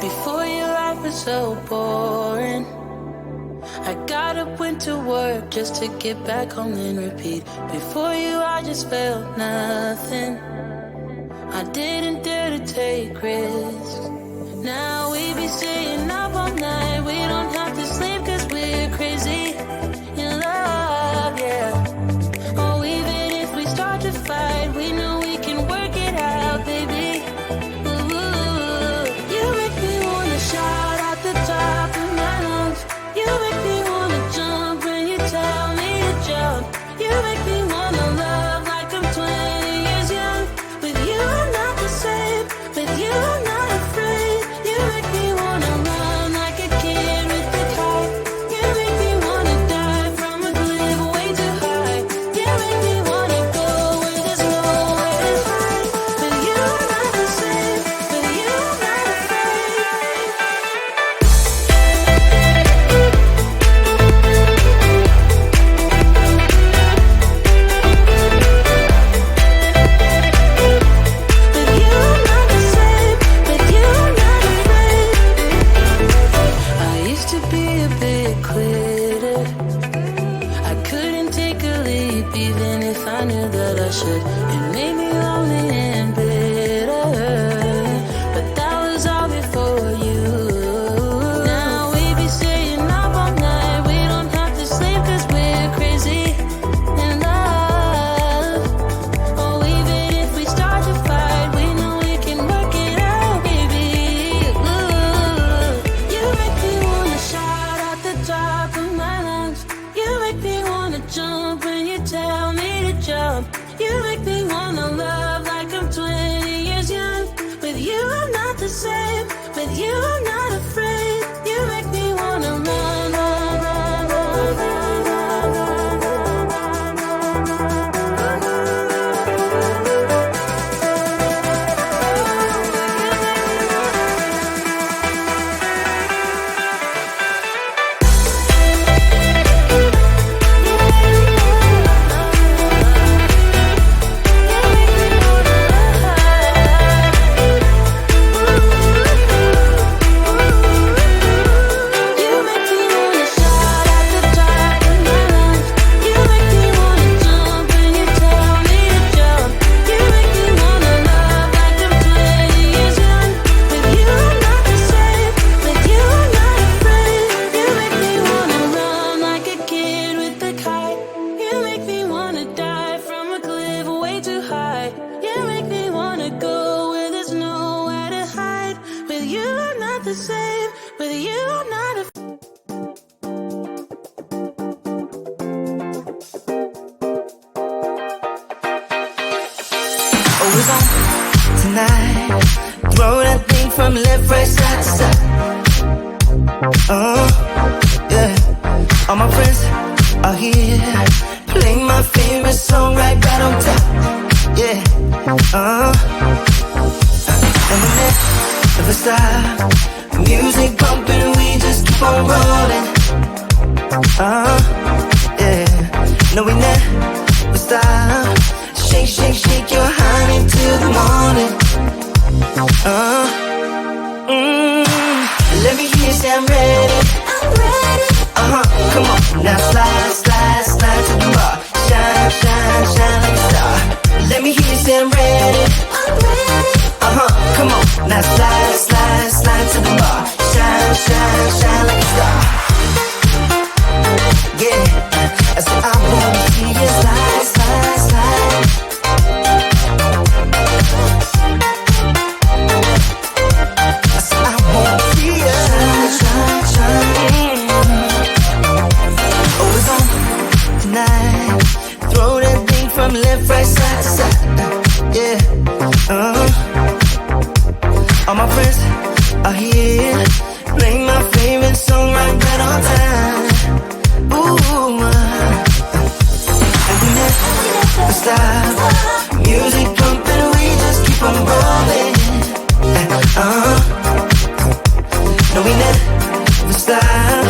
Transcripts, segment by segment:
Before your life was so boring. I got up, went to work just to get back home and repeat. Before you, I just felt nothing. I didn't dare to take risks. Now we be staying up all night. We don't have to sleep cause we're crazy in love, yeah. Oh, even if we start to fight, we know we can work it out, baby. Ooh, you make me wanna shout out the top of my lungs. You make me wanna jump when you tell me to jump. You make me wanna love like I'm 20 years young. With you I'm not the same. With you I'm not afraid. You make me wanna run like a kid with the kite. You make me wanna die from a cliff way too high. You make me wanna go where there's nowhere to hide. With you I'm not the same. With you I'm not afraid. Even if I knew that I should, it made me lonely and bitter. But that was all before you. Now we be staying up all night. We don't have to sleep cause we're crazy in love. Oh, even if we start to fight, we know we can work it out, baby. Ooh, you make me wanna shout out the top of my lungs. You make me wanna jump when you tell me to jump. You make me wanna love like I'm 20 years young. With you I'm not the same. With you I'm not afraid. You make me wanna run, run, run, run, run, run, the same. With you, I'm not a. Oh, it's on tonight. Throw that thing from left, right, side to side. Yeah. All my friends are here. Play my favorite song right on top. Yeah. And we never stop. Music bumping, we just keep on rolling. Yeah. No, we never stop. Shake, shake, shake your honey till the morning. Let me hear you say I'm ready. I'm ready. Come on, now slide, slide, slide to the bar. Shine, shine, shine like a star. Let me hear you say I'm ready. I'm ready. Come on, now slide, slide, slide to the bar. Shine, shine, shine like a star. Yeah, I said I wanna see you slide, slide, slide. I said I wanna see you shine, shine, shine. Oh, it's on tonight. Throw that thing from left, right, side to side. Yeah, all my friends are here. Play my favorite song right on time. Ooh, and we never stop. Music pumping, we just keep on rolling. No, we never stop.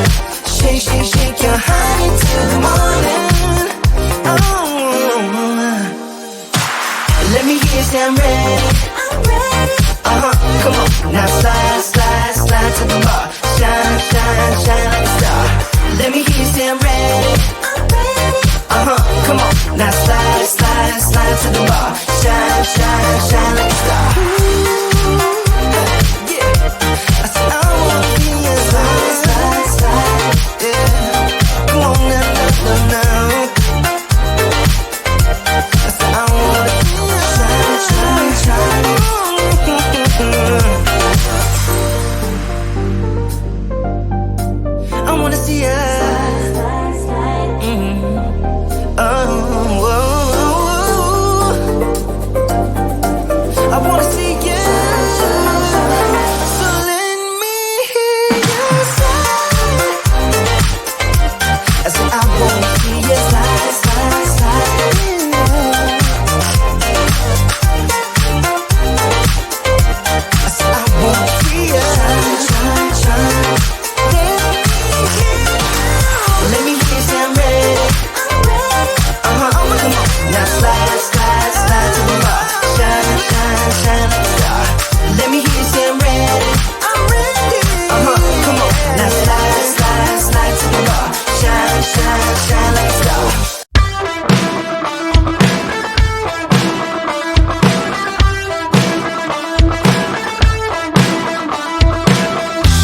Shake, shake, shake your honey till the morning. Let me hear you say I'm ready. I'm ready. Come on, now slide, slide, slide. slide to the bar. Shine, shine, shine like a star. Let me hear you say I'm ready. I'm ready. Come on. Now slide, slide, slide to the bar. Shine, shine, shine like a star. Yeah. I said I wanna be a slide, slide, slide. Yeah. Come on now, now, now. I said I wanna be a shine, shine, shine. I wanna see ya. I wanna see you. So let me hear you slide. I said I wanna see you slide, slide, slide. I said I wanna see you shine, shine, shine. Let me hear you say I'm ready. I'm ready. Come on. Now slide, slide, slide to the bar. Shine, shine, shine like a star. Let me hear you say I'm ready. I'm ready. Come on. Now slide, slide, slide to the bar. Shine, shine, shine like a star.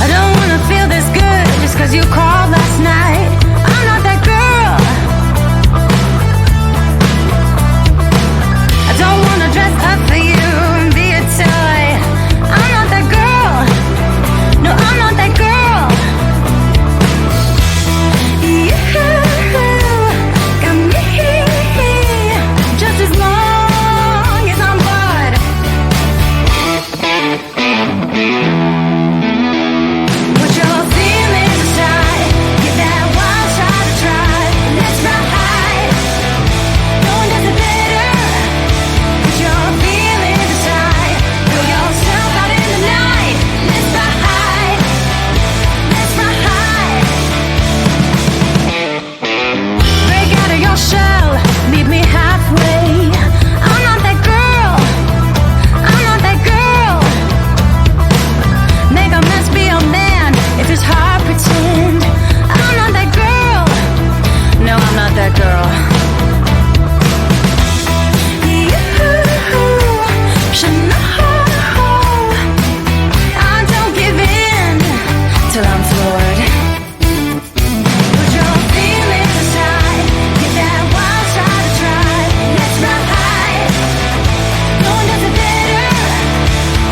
I don't wanna feel this good just 'cause you called last night. I'm not that girl. I don't wanna dress up for you and be a toy. I'm not that girl. No, I'm not that girl. You got me just as long as I'm bored. Put your feelings aside, give that wild shot a try. Let's ride high, no one does it better. Put your feelings aside, throw yourself out in the night. Let's ride high, let's ride high. Break out of your shell, meet me halfway. I'm not that girl, I'm not that girl. Make a mess, be a man. If it's hard, pretend. I'm not that girl. No, I'm not that girl. You should know I don't give in till I'm floored. Put your feelings aside, give that wild shot a try. Let's ride high, no one does it better.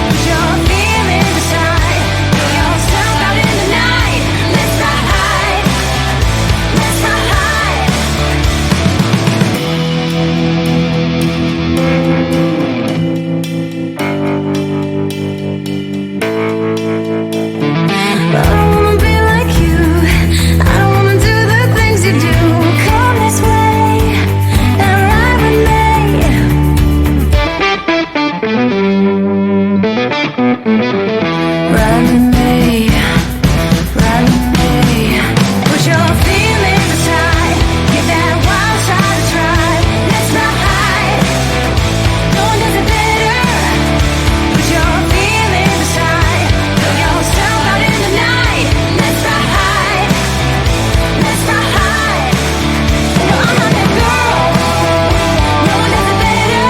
Put your feelings aside, throw yourself out in the night. Let's ride high, let's ride high. But I don't wanna be like you. I don't wanna do the things you do. Come this way and ride with me. Ride with me, ride with me. Put your feelings aside, give that wild shot a try. Let's ride high, no one does it better. Put your feelings aside, throw yourself out in the night. Let's ride high, let's ride high. No, I'm not that girl, no one does it better.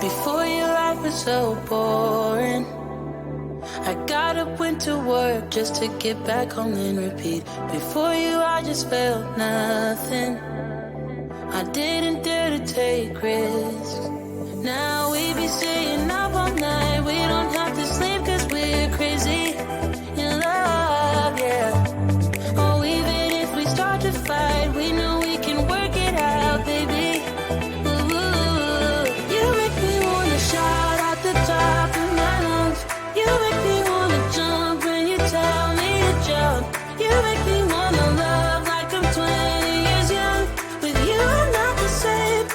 Before your life was so boring, I got up, went to work just to get back home and repeat. Before you, I just felt nothing. I didn't dare to take risks. Now we be staying up all night. We don't have to sleep 'cause we're crazy in love, yeah. Oh, even if we start to fight, we know we can work it out, baby. Ooh, you make me wanna shout out the top of my lungs. You make me wanna jump when you tell me to jump. You make me wanna love like I'm 20 years young. With you, I'm not the same.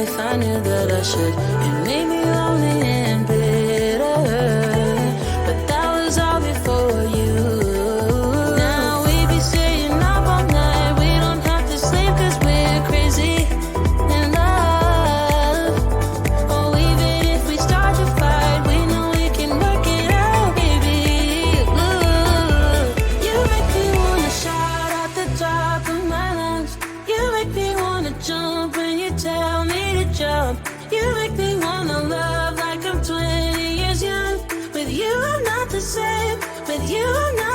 if I knew that I should. It made me lonely and bitter, but that was all before you. Now we be staying up all night. We don't have to sleep 'cause we're crazy in love. Oh, even if we start to fight, we know we can work it out, baby. Ooh, you make me wanna shout at the top of my lungs. You make me wanna jump when you tell me to jump. You make me wanna love like I'm 20 years young. With you I'm not the same. With you I'm not